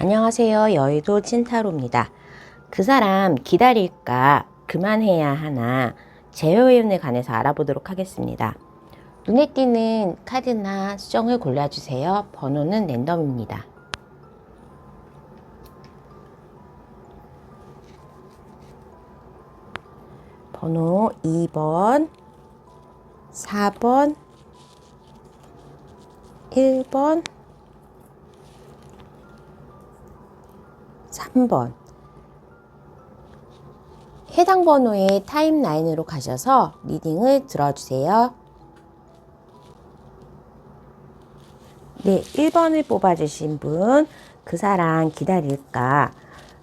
안녕하세요. 여의도 찐타로입니다. 그 사람 기다릴까 그만해야 하나 제효의원에 관해서 알아보도록 하겠습니다. 눈에 띄는 카드나 수정을 골라주세요. 번호는 랜덤입니다. 번호 2번, 4번, 1번, 3번. 해당 번호의 타임라인으로 가셔서 리딩을 들어주세요. 네, 1번을 뽑아주신 분, 그 사람 기다릴까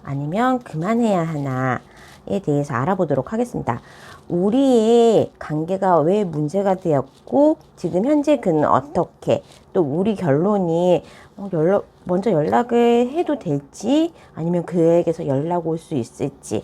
아니면 그만해야 하나에 대해서 알아보도록 하겠습니다. 우리의 관계가 왜 문제가 되었고 지금 현재 그는 어떻게, 또 우리 결론이 먼저 연락을 해도 될지 아니면 그에게서 연락 올 수 있을지,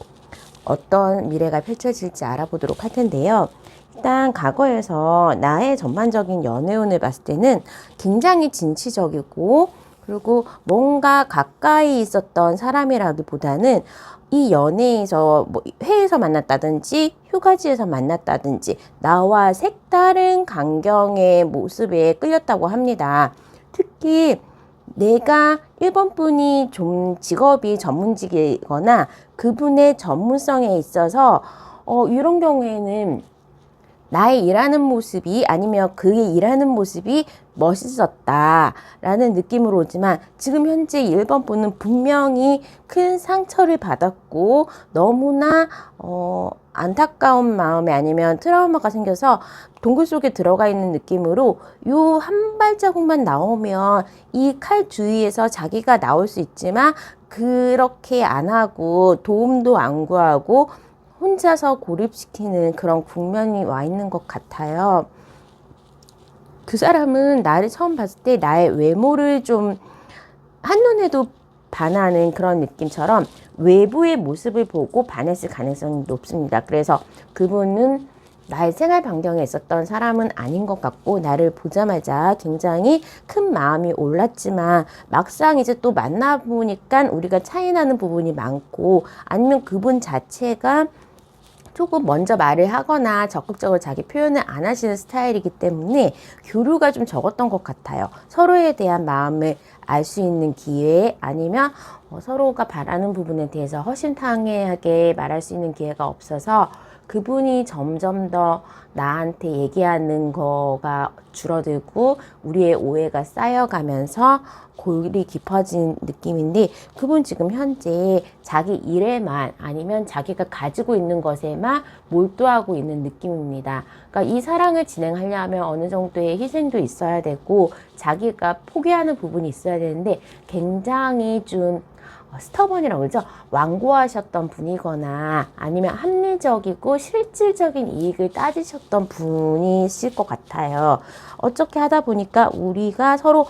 어떤 미래가 펼쳐질지 알아보도록 할 텐데요. 일단 과거에서 나의 전반적인 연애운을 봤을 때는 굉장히 진취적이고, 그리고 뭔가 가까이 있었던 사람이라기보다는 이 연애에서 회에서 만났다든지 휴가지에서 만났다든지 나와 색다른 광경의 모습에 끌렸다고 합니다. 특히 내가 1번 분이 좀 직업이 전문직이거나 그분의 전문성에 있어서 이런 경우에는 나의 일하는 모습이 아니면 그의 일하는 모습이 멋있었다라는 느낌으로 오지만, 지금 현재 1번 분은 분명히 큰 상처를 받았고 너무나 안타까운 마음에 아니면 트라우마가 생겨서 동굴 속에 들어가 있는 느낌으로 요 한 발자국만 나오면 이 칼 주위에서 자기가 나올 수 있지만 그렇게 안 하고 도움도 안 구하고 혼자서 고립시키는 그런 국면이 와 있는 것 같아요. 그 사람은 나를 처음 봤을 때 나의 외모를 좀 한눈에도 반하는 그런 느낌처럼 외부의 모습을 보고 반했을 가능성이 높습니다. 그래서 그분은 나의 생활 반경에 있었던 사람은 아닌 것 같고, 나를 보자마자 굉장히 큰 마음이 올랐지만 막상 이제 또 만나보니까 우리가 차이나는 부분이 많고, 아니면 그분 자체가 조금 먼저 말을 하거나 적극적으로 자기 표현을 안 하시는 스타일이기 때문에 교류가 좀 적었던 것 같아요. 서로에 대한 마음을 알 수 있는 기회, 아니면 서로가 바라는 부분에 대해서 허심탄회하게 말할 수 있는 기회가 없어서 그분이 점점 더 나한테 얘기하는 거가 줄어들고 우리의 오해가 쌓여가면서 골이 깊어진 느낌인데, 그분 지금 현재 자기 일에만 아니면 자기가 가지고 있는 것에만 몰두하고 있는 느낌입니다. 그러니까 이 사랑을 진행하려면 어느 정도의 희생도 있어야 되고 자기가 포기하는 부분이 있어야 되는데, 굉장히 좀 스터번이라고 그러죠. 완고하셨던 분이거나 아니면 합리적이고 실질적인 이익을 따지셨던 분이실 것 같아요. 어떻게 하다 보니까 우리가 서로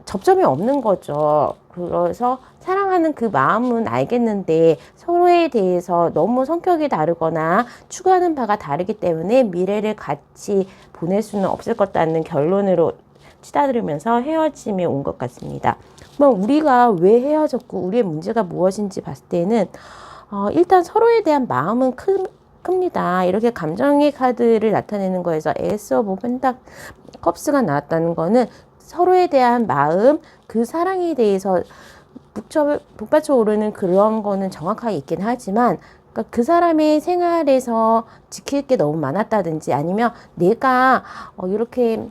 접점이 없는 거죠. 그래서 사랑하는 그 마음은 알겠는데 서로에 대해서 너무 성격이 다르거나 추구하는 바가 다르기 때문에 미래를 같이 보낼 수는 없을 것 같다는 결론으로 치달으면서 헤어짐에 온 것 같습니다. 그럼 우리가 왜 헤어졌고 우리의 문제가 무엇인지 봤을 때는 일단 서로에 대한 마음은 큽니다. 이렇게 감정의 카드를 나타내는 거에서 에이스 오브 컵스가 나왔다는 거는 서로에 대한 마음, 그 사랑에 대해서 북받쳐 오르는 그런 거는 정확하게 있긴 하지만, 그러니까 그 사람의 생활에서 지킬 게 너무 많았다든지 아니면 내가 이렇게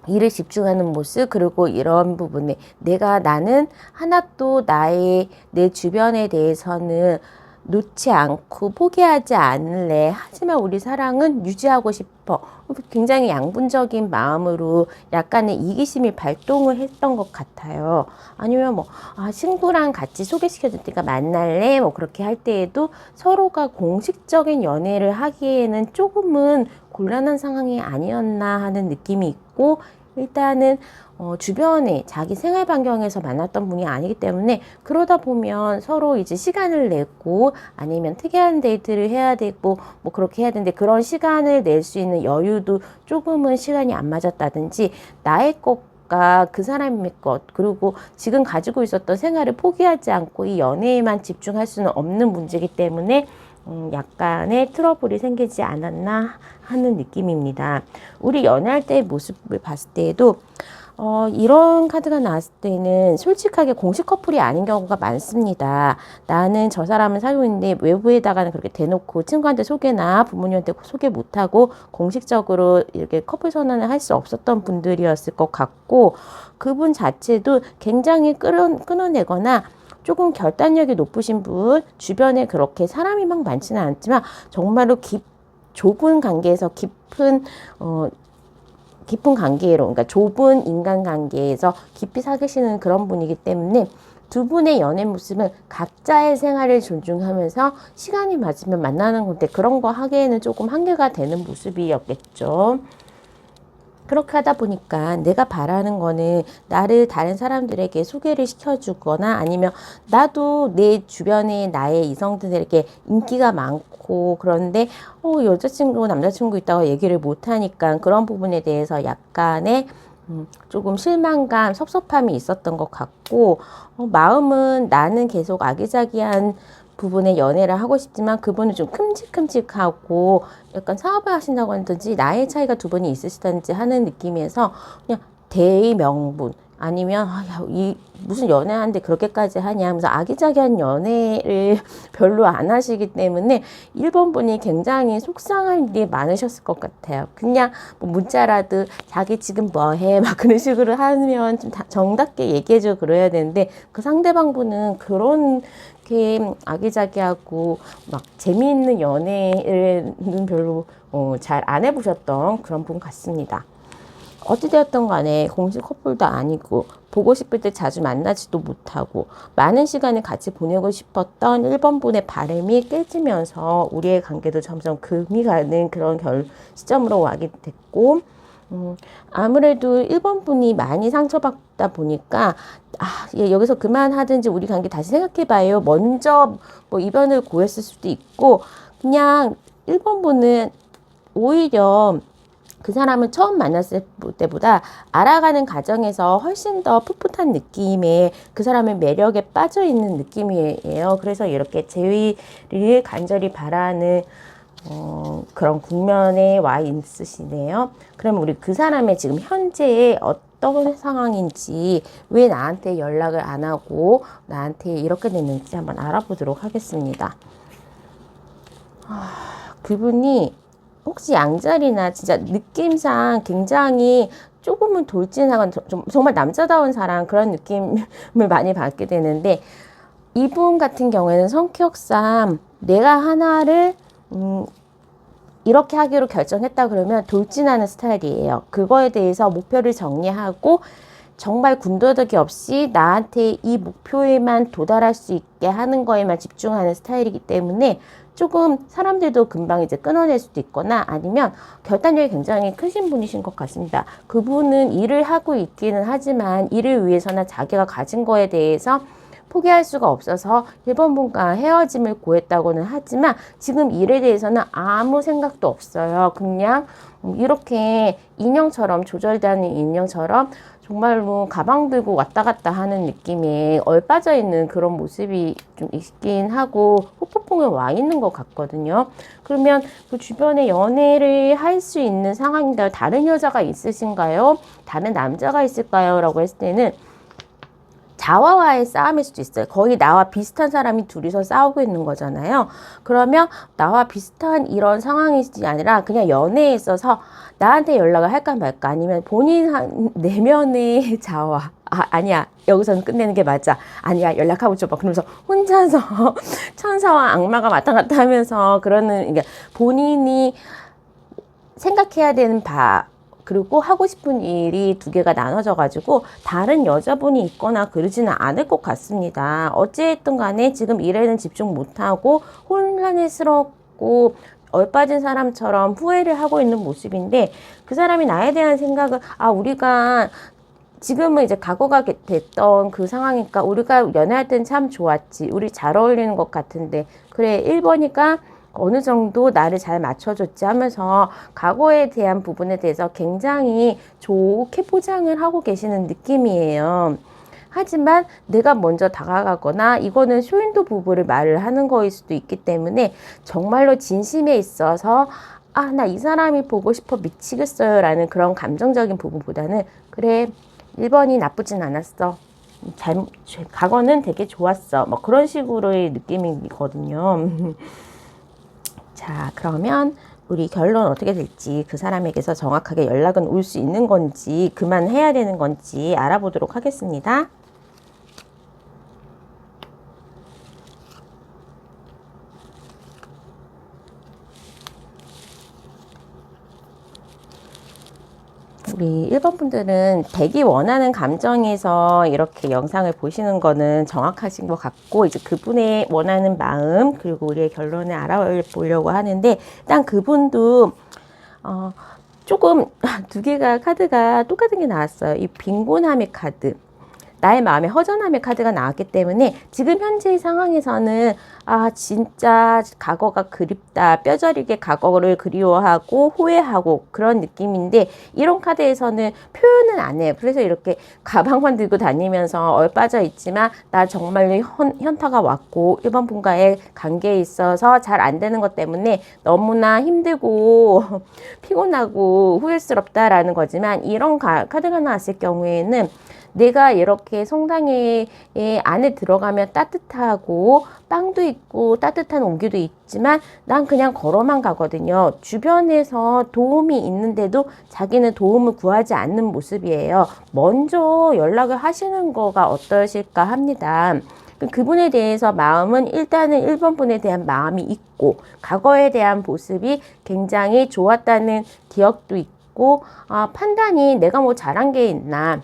일을 집중하는 모습, 그리고 이런 부분에 나는 하나도 내 주변에 대해서는 놓지 않고 포기하지 않을래. 하지만 우리 사랑은 유지하고 싶어. 굉장히 양분적인 마음으로 약간의 이기심이 발동을 했던 것 같아요. 아니면 친구랑 같이 소개시켜줄 때가 만날래? 그렇게 할 때에도 서로가 공식적인 연애를 하기에는 조금은 곤란한 상황이 아니었나 하는 느낌이 있고, 일단은 주변에 자기 생활 반경에서 만났던 분이 아니기 때문에, 그러다 보면 서로 이제 시간을 내고 아니면 특이한 데이트를 해야 되고 그렇게 해야 되는데, 그런 시간을 낼 수 있는 여유도 조금은 시간이 안 맞았다든지 나의 것 것과 그 사람의 것, 그리고 지금 가지고 있었던 생활을 포기하지 않고 이 연애에만 집중할 수는 없는 문제이기 때문에 약간의 트러블이 생기지 않았나 하는 느낌입니다. 우리 연애할 때의 모습을 봤을 때에도 이런 카드가 나왔을 때는 솔직하게 공식 커플이 아닌 경우가 많습니다. 나는 저 사람을 사귀고 있는데 외부에다가는 그렇게 대놓고 친구한테 소개나 부모님한테 소개 못하고 공식적으로 이렇게 커플 선언을 할 수 없었던 분들이었을 것 같고, 그분 자체도 굉장히 끊어내거나 조금 결단력이 높으신 분, 주변에 그렇게 사람이 막 많지는 않지만 정말로 좁은 관계에서 깊은 관계로, 그러니까 좁은 인간관계에서 깊이 사귀시는 그런 분이기 때문에 두 분의 연애 모습은 각자의 생활을 존중하면서 시간이 맞으면 만나는 건데 그런 거 하기에는 조금 한계가 되는 모습이었겠죠. 그렇게 하다 보니까 내가 바라는 거는 나를 다른 사람들에게 소개를 시켜주거나 아니면 나도 내 주변에 나의 이성들에게 인기가 많고 그런데 여자친구 남자친구 있다고 얘기를 못하니까 그런 부분에 대해서 약간의 조금 실망감, 섭섭함이 있었던 것 같고, 마음은 나는 계속 아기자기한 부분에 연애를 하고 싶지만 그분은 좀 큼직큼직하고 약간 사업을 하신다고 하든지 나이 차이가 두 분이 있으시든지 하는 느낌에서 그냥 대의명분 아니면 무슨 연애하는데 그렇게까지 하냐 하면서 아기자기한 연애를 별로 안 하시기 때문에 1번 분이 굉장히 속상한 일이 많으셨을 것 같아요. 그냥 뭐 문자라도 자기 지금 뭐해 막 그런 식으로 하면 좀 정답게 얘기해주고 그래야 되는데 그 상대방 분은 그런 아기자기하고 막 재미있는 연애는 별로 잘 안 해보셨던 그런 분 같습니다. 어찌되었던 간에 공식 커플도 아니고 보고 싶을 때 자주 만나지도 못하고 많은 시간을 같이 보내고 싶었던 1번 분의 바람이 깨지면서 우리의 관계도 점점 금이 가는 그런 시점으로 와게 됐고, 아무래도 1번 분이 많이 상처받다 보니까 여기서 그만하든지 우리 관계 다시 생각해봐요. 먼저 뭐 이별을 고했을 수도 있고, 그냥 1번 분은 오히려 그 사람을 처음 만났을 때보다 알아가는 과정에서 훨씬 더 풋풋한 느낌의 그 사람의 매력에 빠져 있는 느낌이에요. 그래서 이렇게 재위를 간절히 바라는 그런 국면에 와 있으시네요. 그럼 우리 그 사람의 지금 현재의 어떤 상황인지, 왜 나한테 연락을 안 하고 나한테 이렇게 됐는지 한번 알아보도록 하겠습니다. 그분이 혹시 양자리나 진짜 느낌상 굉장히 조금은 돌진하건 정말 남자다운 사람 그런 느낌을 많이 받게 되는데, 이분 같은 경우에는 성격상 내가 하나를 이렇게 하기로 결정했다 그러면 돌진하는 스타일이에요. 그거에 대해서 목표를 정리하고 정말 군더더기 없이 나한테 이 목표에만 도달할 수 있게 하는 거에만 집중하는 스타일이기 때문에 조금 사람들도 금방 이제 끊어낼 수도 있거나 아니면 결단력이 굉장히 크신 분이신 것 같습니다. 그분은 일을 하고 있기는 하지만 일을 위해서나 자기가 가진 거에 대해서 포기할 수가 없어서 1번 분과 헤어짐을 고했다고는 하지만 지금 일에 대해서는 아무 생각도 없어요. 그냥 이렇게 인형처럼, 조절되는 인형처럼 정말로 가방 들고 왔다 갔다 하는 느낌에 얼빠져 있는 그런 모습이 좀 있긴 하고 후폭풍에 와 있는 것 같거든요. 그러면 그 주변에 연애를 할 수 있는 상황인가요? 다른 여자가 있으신가요? 다른 남자가 있을까요? 라고 했을 때는 자화와의 싸움일 수도 있어요. 거의 나와 비슷한 사람이 둘이서 싸우고 있는 거잖아요. 그러면 나와 비슷한 이런 상황이지 아니라 그냥 연애에 있어서 나한테 연락을 할까 말까, 아니면 본인 내면의 자화. 아니야, 여기서는 끝내는 게 맞아. 아니야, 연락하고 줘봐. 그러면서 혼자서 천사와 악마가 왔다 갔다 하면서 그러는, 그러니까 본인이 생각해야 되는 그리고 하고 싶은 일이 두 개가 나눠져 가지고 다른 여자분이 있거나 그러지는 않을 것 같습니다. 어찌됐든 간에 지금 일에는 집중 못하고 혼란스럽고 얼빠진 사람처럼 후회를 하고 있는 모습인데, 그 사람이 나에 대한 생각은 우리가 지금은 이제 과거가 됐던 그 상황이니까 우리가 연애할 땐 참 좋았지. 우리 잘 어울리는 것 같은데. 그래, 1번이니까 어느 정도 나를 잘 맞춰줬지 하면서 과거에 대한 부분에 대해서 굉장히 좋게 포장을 하고 계시는 느낌이에요. 하지만 내가 먼저 다가가거나 이거는 쇼윈도 부부를 말을 하는 거일 수도 있기 때문에 정말로 진심에 있어서 아, 나 이 사람이 보고 싶어 미치겠어요 라는 그런 감정적인 부분보다는 그래 1번이 나쁘진 않았어. 과거는 되게 좋았어. 뭐 그런 식으로의 느낌이거든요. 자, 그러면 우리 결론 어떻게 될지 그 사람에게서 정확하게 연락은 올 수 있는 건지 그만해야 되는 건지 알아보도록 하겠습니다. 우리 1번 분들은 되기 원하는 감정에서 이렇게 영상을 보시는 거는 정확하신 것 같고 이제 그분의 원하는 마음 그리고 우리의 결론을 알아보려고 하는데 일단 그분도 조금 두 개가 카드가 똑같은 게 나왔어요. 이 빈곤함의 카드. 나의 마음의 허전함의 카드가 나왔기 때문에 지금 현재의 상황에서는 아 진짜 과거가 그립다 뼈저리게 과거를 그리워하고 후회하고 그런 느낌인데 이런 카드에서는 표현은 안 해요. 그래서 이렇게 가방만 들고 다니면서 얼빠져 있지만 나 정말로 현타가 왔고 1번 분과의 관계에 있어서 잘 안 되는 것 때문에 너무나 힘들고 피곤하고 후회스럽다라는 거지만 이런 카드가 나왔을 경우에는 내가 이렇게 성당에 안에 들어가면 따뜻하고 빵도 있고 따뜻한 온기도 있지만 난 그냥 걸어만 가거든요. 주변에서 도움이 있는데도 자기는 도움을 구하지 않는 모습이에요. 먼저 연락을 하시는 거가 어떠실까 합니다. 그분에 대해서 마음은 일단은 1번 분에 대한 마음이 있고 과거에 대한 모습이 굉장히 좋았다는 기억도 있고 판단이 내가 뭐 잘한 게 있나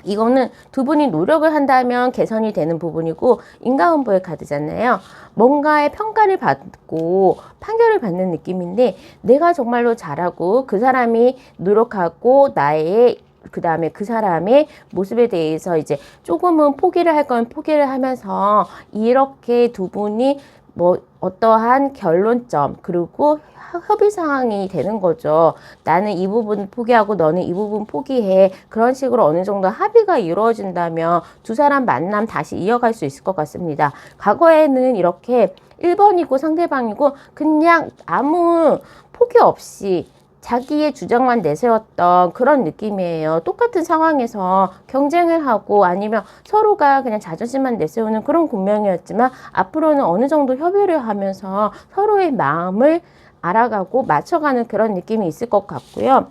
이거는 두 분이 노력을 한다면 개선이 되는 부분이고 인과응보의 카드잖아요. 뭔가의 평가를 받고 판결을 받는 느낌인데 내가 정말로 잘하고 그 사람이 노력하고 나의 그 다음에 그 사람의 모습에 대해서 이제 조금은 포기를 할 거면 포기를 하면서 이렇게 두 분이 뭐 어떠한 결론점 그리고 협의 상황이 되는 거죠. 나는 이 부분 포기하고 너는 이 부분 포기해. 그런 식으로 어느 정도 합의가 이루어진다면 두 사람 만남 다시 이어갈 수 있을 것 같습니다. 과거에는 이렇게 1번이고 상대방이고 그냥 아무 포기 없이 자기의 주장만 내세웠던 그런 느낌이에요. 똑같은 상황에서 경쟁을 하고 아니면 서로가 그냥 자존심만 내세우는 그런 운명이었지만 앞으로는 어느 정도 협의를 하면서 서로의 마음을 알아가고 맞춰가는 그런 느낌이 있을 것 같고요.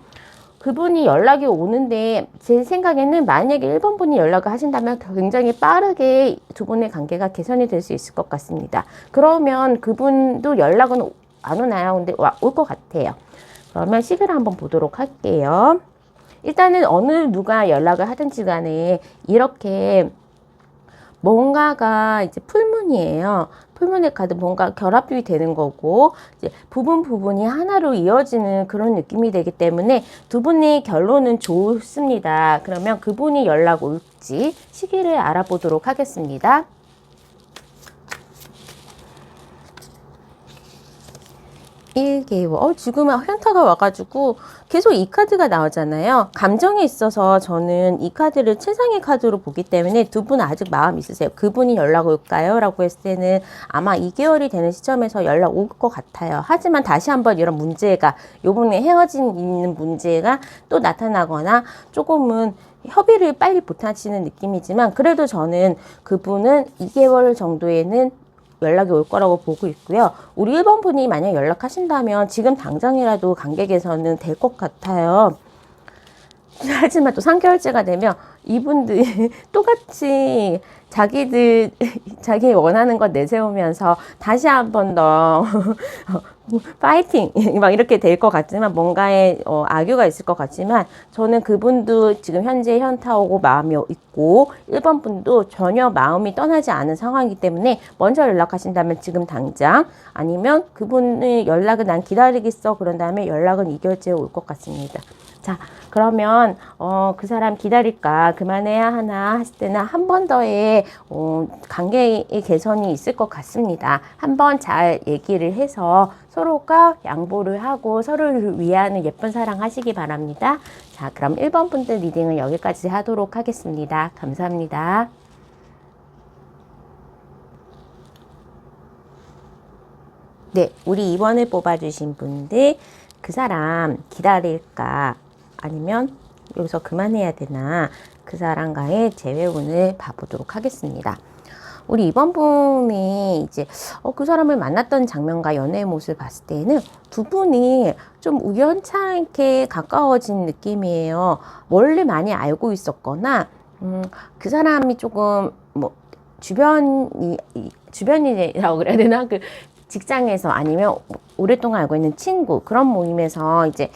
그분이 연락이 오는데 제 생각에는 만약에 1번 분이 연락을 하신다면 굉장히 빠르게 두 분의 관계가 개선이 될 수 있을 것 같습니다. 그러면 그분도 연락은 안 오나요? 근데 올 것 같아요. 그러면 시기를 한번 보도록 할게요. 일단은 어느 누가 연락을 하든지 간에 이렇게 뭔가가 이제 풀문이에요. 풀문의 카드 뭔가 결합이 되는 거고 이제 부분이 하나로 이어지는 그런 느낌이 되기 때문에 두 분의 결론은 좋습니다. 그러면 그분이 연락 올지 시기를 알아보도록 하겠습니다. 1개월. 지금은 현타가 와가지고 계속 이 카드가 나오잖아요. 감정에 있어서 저는 이 카드를 최상의 카드로 보기 때문에 두 분 아직 마음 있으세요. 그분이 연락 올까요? 라고 했을 때는 아마 2개월이 되는 시점에서 연락 올 것 같아요. 하지만 다시 한번 이런 문제가 요번에 헤어진 있는 문제가 또 나타나거나 조금은 협의를 빨리 못하시는 느낌이지만 그래도 저는 그분은 2개월 정도에는 연락이 올 거라고 보고 있고요. 우리 1번 분이 만약 연락하신다면 지금 당장이라도 관계 개선은 될 것 같아요. 하지만 또 3개월째가 되면 이분들이 똑같이 자기 원하는 것 내세우면서 다시 한 번 더 파이팅 막 이렇게 될 것 같지만 뭔가의 악유가 있을 것 같지만 저는 그분도 지금 현재 현타 오고 마음이 있고 1번 분도 전혀 마음이 떠나지 않은 상황이기 때문에 먼저 연락하신다면 지금 당장 아니면 그분의 연락을 난 기다리겠어 그런 다음에 연락은 2개월째 올 것 같습니다. 자, 그러면 그 사람 기다릴까 그만해야 하나 했을 때는 한 번 더의 때 관계의 개선이 있을 것 같습니다. 한번 잘 얘기를 해서 서로가 양보를 하고 서로를 위하는 예쁜 사랑 하시기 바랍니다. 자, 그럼 1번 분들 리딩은 여기까지 하도록 하겠습니다. 감사합니다. 네, 우리 2번을 뽑아주신 분들, 그 사람 기다릴까? 아니면 여기서 그만해야 되나? 그 사람과의 재회운을 봐보도록 하겠습니다. 우리 2번 분이 이제 그 사람을 만났던 장면과 연애의 모습을 봤을 때는 두 분이 좀 우연찮게 가까워진 느낌이에요. 원래 많이 알고 있었거나 그 사람이 조금 뭐 주변이라고 그래야 되나? 그 직장에서 아니면 오랫동안 알고 있는 친구, 그런 모임에서 이제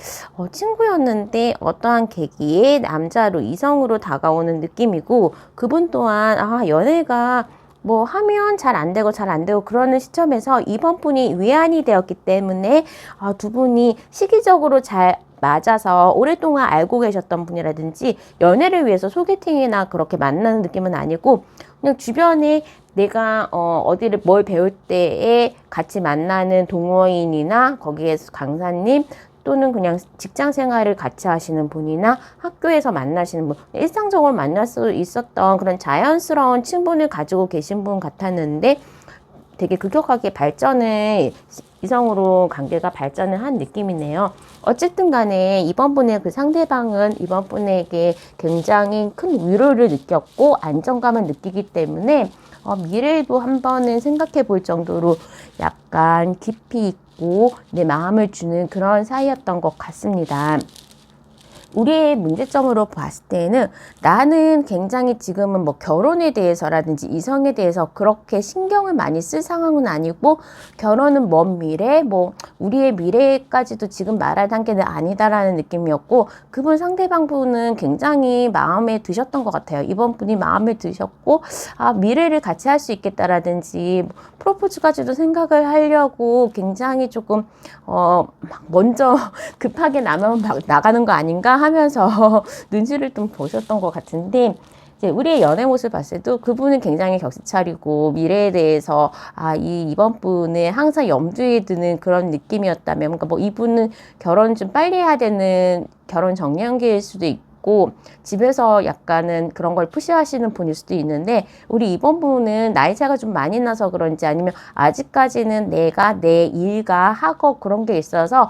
친구였는데 어떠한 계기에 남자로 이성으로 다가오는 느낌이고, 그분 또한 연애가 뭐 하면 잘 안 되고 잘 안 되고 그러는 시점에서 이번 분이 위안이 되었기 때문에 두 분이 시기적으로 잘 맞아서 오랫동안 알고 계셨던 분이라든지 연애를 위해서 소개팅이나 그렇게 만나는 느낌은 아니고, 그냥 주변에 내가 어디를 뭘 배울 때에 같이 만나는 동호인이나 거기에서 강사님 또는 그냥 직장 생활을 같이 하시는 분이나 학교에서 만나시는 분, 일상적으로 만날 수 있었던 그런 자연스러운 친분을 가지고 계신 분 같았는데 되게 급격하게 이성으로 관계가 발전을 한 느낌이네요. 어쨌든 간에 이번 분의 그 상대방은 이번 분에게 굉장히 큰 위로를 느꼈고 안정감을 느끼기 때문에 미래에도 한 번은 생각해 볼 정도로 약간 깊이 있고 내 마음을 주는 그런 사이였던 것 같습니다. 우리의 문제점으로 봤을 때는 나는 굉장히 지금은 뭐 결혼에 대해서라든지 이성에 대해서 그렇게 신경을 많이 쓸 상황은 아니고, 결혼은 먼 미래, 뭐 우리의 미래까지도 지금 말할 단계는 아니다라는 느낌이었고, 그분 상대방 분은 굉장히 마음에 드셨던 것 같아요. 이번 분이 마음에 드셨고 미래를 같이 할 수 있겠다라든지 프로포즈까지도 생각을 하려고 굉장히 조금 먼저 급하게 나가는 거 아닌가 하면서 눈치를 좀 보셨던 것 같은데, 이제 우리의 연애 모습을 봤을 때도 그분은 굉장히 격식 차리고 미래에 대해서 이번 분은 항상 염두에 두는 그런 느낌이었다면, 그러니까 뭐 이분은 결혼 좀 빨리 해야 되는 결혼 정년기일 수도 있고 집에서 약간은 그런 걸 푸시하시는 분일 수도 있는데, 우리 이번 분은 나이 차가 좀 많이 나서 그런지 아니면 아직까지는 내가 내 일과 학업 그런 게 있어서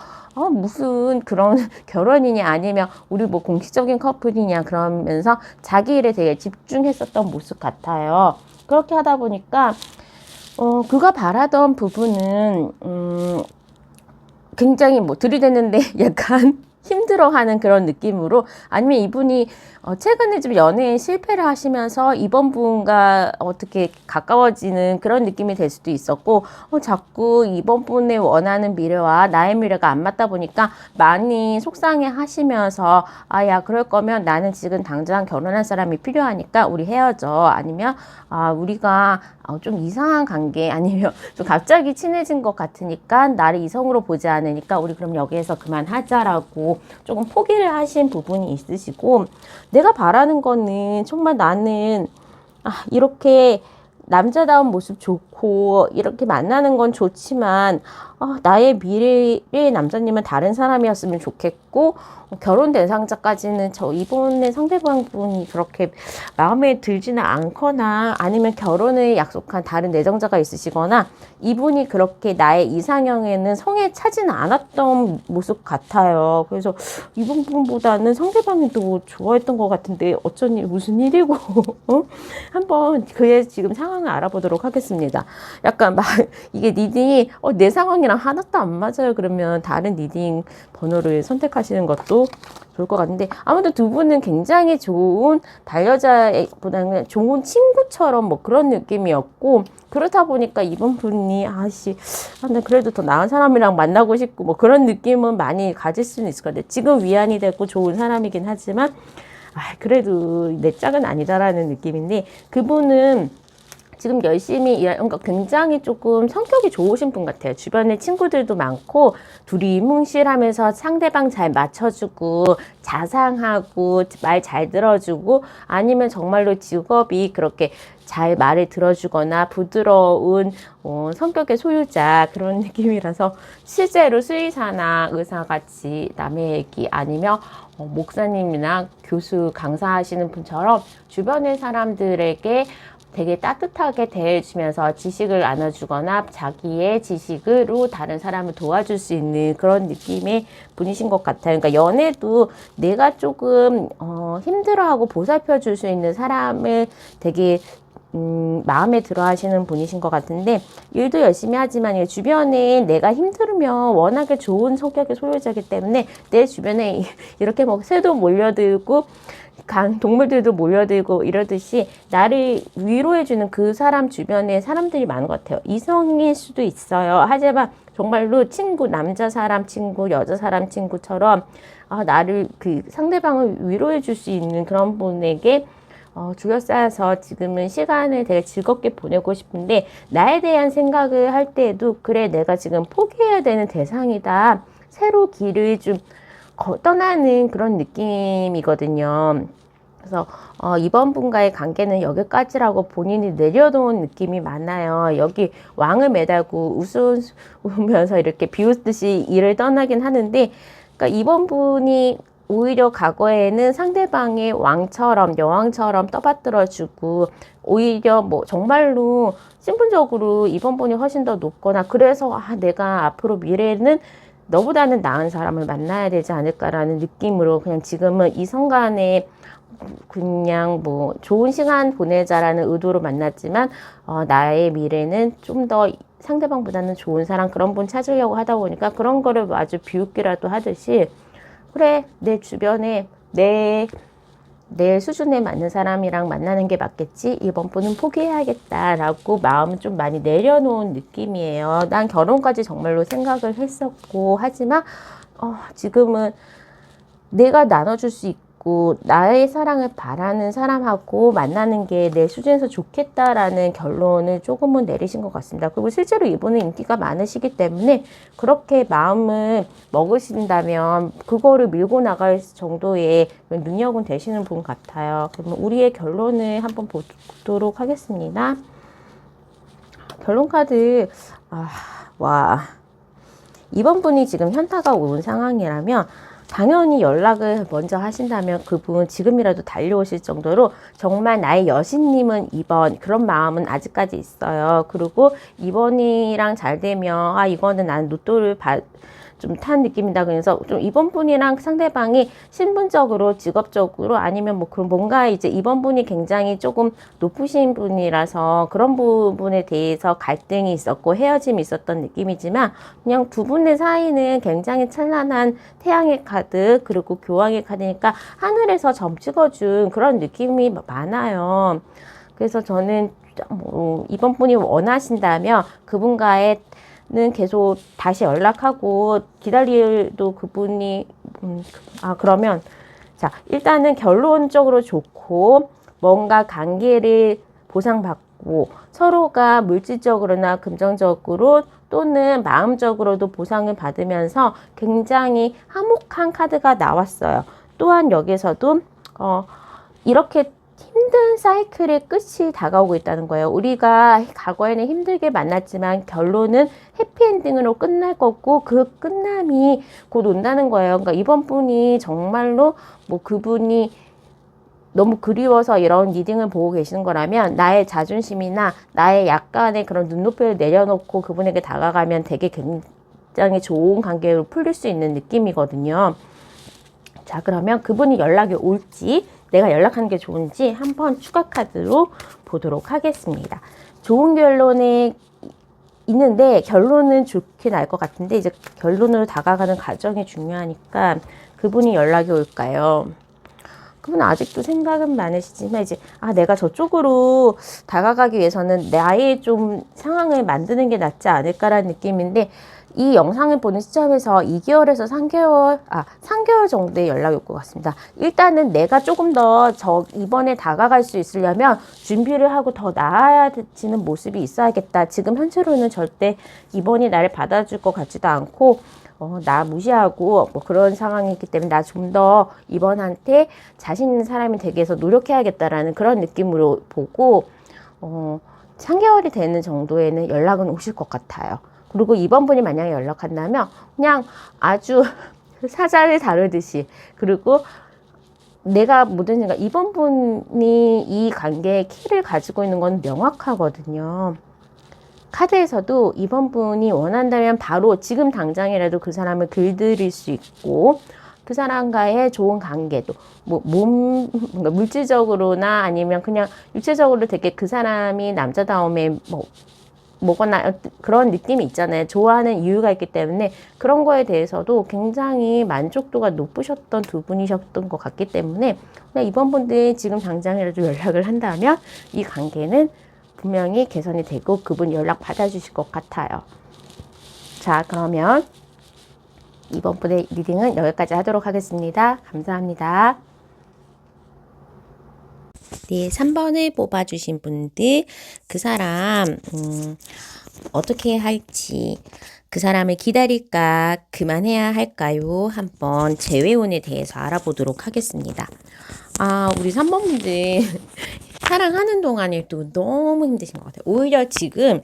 무슨 그런 결혼이냐 아니면 우리 뭐 공식적인 커플이냐 그러면서 자기 일에 되게 집중했었던 모습 같아요. 그렇게 하다 보니까 그가 바라던 부분은 굉장히 뭐 들이대는데 약간 힘들어하는 그런 느낌으로, 아니면 이분이 최근에 좀 연애에 실패를 하시면서 이번 분과 어떻게 가까워지는 그런 느낌이 될 수도 있었고, 자꾸 이번 분의 원하는 미래와 나의 미래가 안 맞다 보니까 많이 속상해 하시면서 야, 그럴 거면 나는 지금 당장 결혼할 사람이 필요하니까 우리 헤어져, 아니면 우리가 좀 이상한 관계, 아니면 좀 갑자기 친해진 것 같으니까 나를 이성으로 보지 않으니까 우리 그럼 여기에서 그만하자라고 조금 포기를 하신 부분이 있으시고, 내가 바라는 거는 정말 나는 이렇게 남자다운 모습 좋고 이렇게 만나는 건 좋지만 나의 미래의 남자님은 다른 사람이었으면 좋겠고, 결혼 대상자까지는 이번에 상대방 분이 그렇게 마음에 들지는 않거나, 아니면 결혼을 약속한 다른 내정자가 있으시거나 이분이 그렇게 나의 이상형에는 성에 차지는 않았던 모습 같아요. 그래서 이번 분보다는 상대방이 더 좋아했던 것 같은데 무슨 일이고 한번 그의 지금 상황을 알아보도록 하겠습니다. 약간 이게 리딩이 내 상황이랑 하나도 안 맞아요 그러면 다른 리딩 번호를 선택하시는 것도 좋을 것 같은데, 아무튼 두 분은 굉장히 좋은 반려자보다는 좋은 친구처럼 뭐 그런 느낌이었고, 그렇다 보니까 이번 분이 나 그래도 더 나은 사람이랑 만나고 싶고 뭐 그런 느낌은 많이 가질 수는 있을 것 같아요. 지금 위안이 됐고 좋은 사람이긴 하지만 그래도 내 짝은 아니다라는 느낌인데, 그분은 지금 열심히 일하는 거 굉장히 조금 성격이 좋으신 분 같아요. 주변에 친구들도 많고 두리뭉실하면서 상대방 잘 맞춰주고 자상하고 말 잘 들어주고 아니면 정말로 직업이 그렇게 잘 말을 들어주거나 부드러운 성격의 소유자 그런 느낌이라서 실제로 수의사나 의사같이 남의 얘기 아니면 목사님이나 교수 강사하시는 분처럼 주변의 사람들에게 되게 따뜻하게 대해주면서 지식을 나눠주거나 자기의 지식으로 다른 사람을 도와줄 수 있는 그런 느낌의 분이신 것 같아요. 그러니까 연애도 내가 조금 힘들어하고 보살펴 줄 수 있는 사람을 되게 마음에 들어 하시는 분이신 것 같은데 일도 열심히 하지만 주변에 내가 힘들면 워낙에 좋은 성격의 소유자이기 때문에 내 주변에 이렇게 뭐 새도 몰려들고 동물들도 몰려들고 이러듯이 나를 위로해주는 그 사람 주변에 사람들이 많은 것 같아요. 이성일 수도 있어요. 하지만 정말로 친구, 남자 사람 친구, 여자 사람 친구처럼 나를 그 상대방을 위로해줄 수 있는 그런 분에게 둘러싸여서 지금은 시간을 되게 즐겁게 보내고 싶은데 나에 대한 생각을 할 때에도 그래 내가 지금 포기해야 되는 대상이다. 새로 길을 좀 떠나는 그런 느낌이거든요. 그래서 이번 분과의 관계는 여기까지라고 본인이 내려놓은 느낌이 많아요. 여기 왕을 매달고 웃으면서 이렇게 비웃듯이 일을 떠나긴 하는데 그러니까 이번 분이 오히려 과거에는 상대방의 왕처럼 여왕처럼 떠받들어주고 오히려 뭐 정말로 신분적으로 이번 분이 훨씬 더 높거나 그래서 내가 앞으로 미래에는 너보다는 나은 사람을 만나야 되지 않을까라는 느낌으로 그냥 지금은 이성 간에 그냥 뭐 좋은 시간 보내자라는 의도로 만났지만 나의 미래는 좀 더 상대방보다는 좋은 사람 그런 분 찾으려고 하다 보니까 그런 거를 아주 비웃기라도 하듯이 그래 내 주변에 내 수준에 맞는 사람이랑 만나는 게 맞겠지 이번 분은 포기해야겠다라고 마음을 좀 많이 내려놓은 느낌이에요. 난 결혼까지 정말로 생각을 했었고 하지만 지금은 내가 나눠줄 수 있고 나의 사랑을 바라는 사람하고 만나는 게 내 수준에서 좋겠다라는 결론을 조금은 내리신 것 같습니다. 그리고 실제로 이분은 인기가 많으시기 때문에 그렇게 마음을 먹으신다면 그거를 밀고 나갈 정도의 능력은 되시는 분 같아요. 그러면 우리의 결론을 한번 보도록 하겠습니다. 결론 카드 이번 분이 지금 현타가 온 상황이라면 당연히 연락을 먼저 하신다면 그분 지금이라도 달려오실 정도로 정말 나의 여신님은 2번 그런 마음은 아직까지 있어요. 그리고 2번이랑 잘 되면 이거는 나는 로또를 좀 탄 느낌이다. 그래서 좀 이번 분이랑 상대방이 신분적으로 직업적으로 아니면 뭐 그런 뭔가 이제 이번 분이 굉장히 조금 높으신 분이라서 그런 부분에 대해서 갈등이 있었고 헤어짐이 있었던 느낌이지만 그냥 두 분의 사이는 굉장히 찬란한 태양의 카드 그리고 교황의 카드니까 하늘에서 점 찍어준 그런 느낌이 많아요. 그래서 저는 이번 분이 원하신다면 그분과의 는 계속 다시 연락하고 기다려도 그분이 그러면 자 일단은 결론적으로 좋고 뭔가 관계를 보상받고 서로가 물질적으로나 금전적으로 또는 마음적으로도 보상을 받으면서 굉장히 화목한 카드가 나왔어요. 또한 여기서도 이렇게 힘든 사이클의 끝이 다가오고 있다는 거예요. 우리가 과거에는 힘들게 만났지만 결론은 해피엔딩으로 끝날 거고 그 끝남이 곧 온다는 거예요. 그러니까 이번 분이 정말로 뭐 그분이 너무 그리워서 이런 리딩을 보고 계시는 거라면 나의 자존심이나 나의 약간의 그런 눈높이를 내려놓고 그분에게 다가가면 되게 굉장히 좋은 관계로 풀릴 수 있는 느낌이거든요. 자, 그러면 그분이 연락이 올지 내가 연락하는 게 좋은지 한번 추가 카드로 보도록 하겠습니다. 좋은 결론이 있는데 결론은 좋게 날 것 같은데 이제 결론으로 다가가는 과정이 중요하니까 그분이 연락이 올까요? 그분은 아직도 생각은 많으시지만 이제 내가 저쪽으로 다가가기 위해서는 나의 좀 상황을 만드는 게 낫지 않을까라는 느낌인데 이 영상을 보는 시점에서 2개월에서 3개월 정도의 연락이 올 것 같습니다. 일단은 내가 조금 더 이번에 다가갈 수 있으려면 준비를 하고 더 나아지는 모습이 있어야겠다. 지금 현재로는 절대 이번이 나를 받아줄 것 같지도 않고, 나 무시하고 뭐 그런 상황이기 때문에 나 좀 더 이번한테 자신 있는 사람이 되기 위해서 노력해야겠다라는 그런 느낌으로 보고, 3개월이 되는 정도에는 연락은 오실 것 같아요. 그리고 이번 분이 만약에 연락한다면 그냥 아주 사자를 다루듯이, 그리고 내가 뭐든 이번 분이 이 관계의 키를 가지고 있는 건 명확하거든요. 카드에서도 이번 분이 원한다면 바로 지금 당장이라도 그 사람을 길들일 수 있고, 그 사람과의 좋은 관계도 뭔가 물질적으로나 아니면 그냥 육체적으로 되게 그 사람이 남자다움에 뭐거나 그런 느낌이 있잖아요. 좋아하는 이유가 있기 때문에 그런 거에 대해서도 굉장히 만족도가 높으셨던 두 분이셨던 것 같기 때문에, 이번 분들이 지금 당장이라도 연락을 한다면 이 관계는 분명히 개선이 되고 그분 연락 받아주실 것 같아요. 자, 그러면 이번 분의 리딩은 여기까지 하도록 하겠습니다. 감사합니다. 네, 3번을 뽑아주신 분들, 그 사람 어떻게 할지, 그 사람을 기다릴까 그만해야 할까요? 한번 재회원에 대해서 알아보도록 하겠습니다. 우리 3번 분들 사랑하는 동안에도 너무 힘드신 것 같아요. 오히려 지금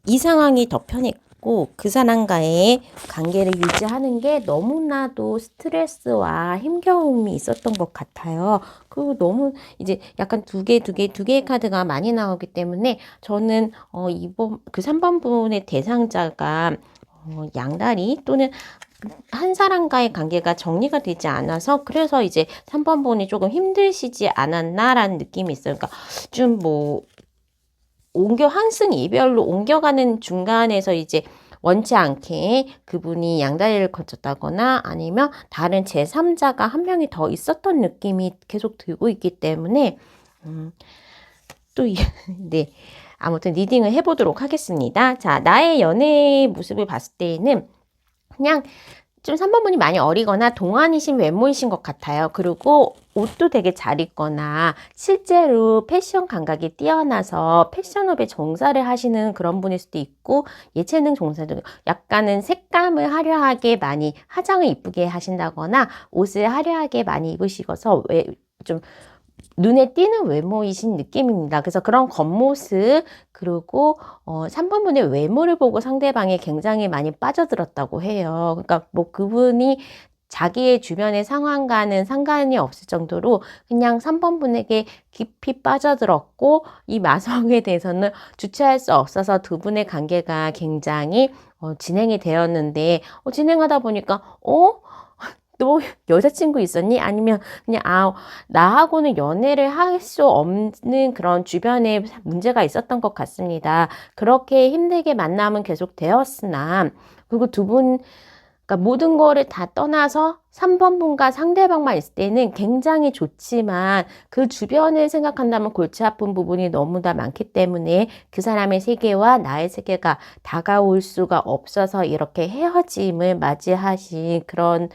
이 상황이 더 편했고, 그 사람과의 관계를 유지하는 게 너무나도 스트레스와 힘겨움이 있었던 것 같아요. 그리고 너무 이제 약간 두 개의 카드가 많이 나오기 때문에 저는 이번 그 3번 분의 대상자가 양다리 또는 한 사람과의 관계가 정리가 되지 않아서, 그래서 이제 3번 분이 조금 힘드시지 않았나라는 느낌이 있어요. 그러니까 좀 환승 이별로 옮겨가는 중간에서 이제 원치 않게 그분이 양다리를 거쳤다거나 아니면 다른 제3자가 한 명이 더 있었던 느낌이 계속 들고 있기 때문에, 네. 아무튼 리딩을 해보도록 하겠습니다. 자, 나의 연애의 모습을 봤을 때에는 그냥 좀 3번 분이 많이 어리거나 동안이신 외모이신 것 같아요. 그리고 옷도 되게 잘 입거나 실제로 패션 감각이 뛰어나서 패션업에 종사를 하시는 그런 분일 수도 있고, 예체능 종사도 약간은 색감을 화려하게 많이 화장을 이쁘게 하신다거나 옷을 화려하게 많이 입으시고서 좀 눈에 띄는 외모이신 느낌입니다. 그래서 그런 겉모습, 그리고 3번 분의 외모를 보고 상대방이 굉장히 많이 빠져들었다고 해요. 그러니까 뭐 그분이 자기의 주변의 상황과는 상관이 없을 정도로 그냥 3번 분에게 깊이 빠져들었고, 이 마성에 대해서는 주체할 수 없어서 두 분의 관계가 굉장히 진행이 되었는데, 진행하다 보니까 너 여자친구 있었니? 아니면 그냥 나하고는 연애를 할 수 없는 그런 주변에 문제가 있었던 것 같습니다. 그렇게 힘들게 만남은 계속 되었으나, 그리고 그러니까 모든 거를 다 떠나서 3번 분과 상대방만 있을 때는 굉장히 좋지만, 그 주변을 생각한다면 골치 아픈 부분이 너무나 많기 때문에 그 사람의 세계와 나의 세계가 다가올 수가 없어서 이렇게 헤어짐을 맞이하신 그런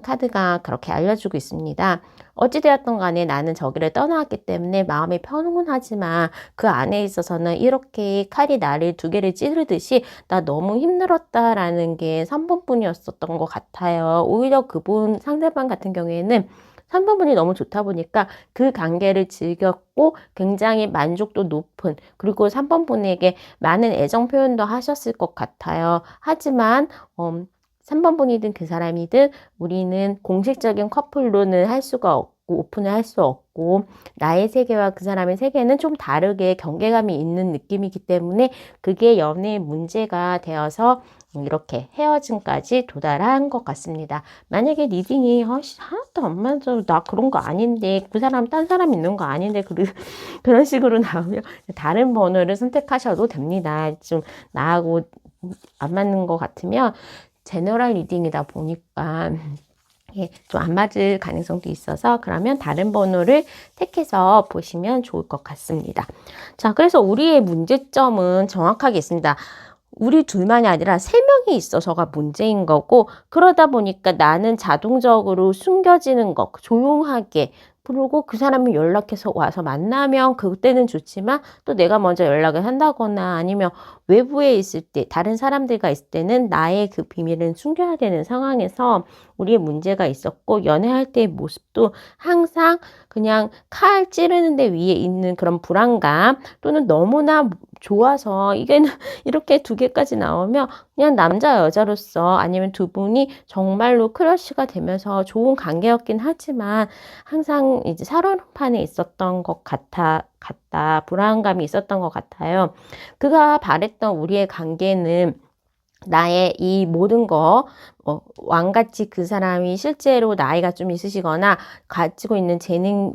카드가 그렇게 알려주고 있습니다. 어찌되었던 간에 나는 저기를 떠나왔기 때문에 마음이 편안하지만 그 안에 있어서는 이렇게 칼이 나를 두 개를 찌르듯이 나 너무 힘들었다라는 게 3번 분이었었던 것 같아요. 오히려 그분 상대방 같은 경우에는 3번 분이 너무 좋다 보니까 그 관계를 즐겼고 굉장히 만족도 높은, 그리고 3번 분에게 많은 애정 표현도 하셨을 것 같아요. 하지만 3번 분이든 그 사람이든 우리는 공식적인 커플로는 할 수가 없고 오픈을 할 수 없고, 나의 세계와 그 사람의 세계는 좀 다르게 경계감이 있는 느낌이기 때문에 그게 연애의 문제가 되어서 이렇게 헤어짐까지 도달한 것 같습니다. 만약에 리딩이 하나도 안 맞아, 나 그런 거 아닌데, 그 사람 딴 사람 있는 거 아닌데, 그런 식으로 나오면 다른 번호를 선택하셔도 됩니다. 좀 나하고 안 맞는 것 같으면 제너럴 리딩이다 보니까 좀 안 맞을 가능성도 있어서, 그러면 다른 번호를 택해서 보시면 좋을 것 같습니다. 자, 그래서 우리의 문제점은 정확하게 있습니다. 우리 둘만이 아니라 세 명이 있어서가 문제인 거고, 그러다 보니까 나는 자동적으로 숨겨지는 거, 조용하게. 그리고 그 사람이 연락해서 와서 만나면 그때는 좋지만 또 내가 먼저 연락을 한다거나 아니면 외부에 있을 때, 다른 사람들과 있을 때는 나의 그 비밀은 숨겨야 되는 상황에서 우리의 문제가 있었고, 연애할 때의 모습도 항상 그냥 칼 찌르는 데 위에 있는 그런 불안감 또는 너무나 좋아서 이게는 이렇게 두 개까지 나오면 그냥 남자 여자로서 아니면 두 분이 정말로 크러쉬가 되면서 좋은 관계였긴 하지만 항상 이제 살얼음판에 있었던 것 같다 불안감이 있었던 것 같아요. 그가 바랬던 우리의 관계는 나의 이 모든 거, 왕같이 그 사람이 실제로 나이가 좀 있으시거나 가지고 있는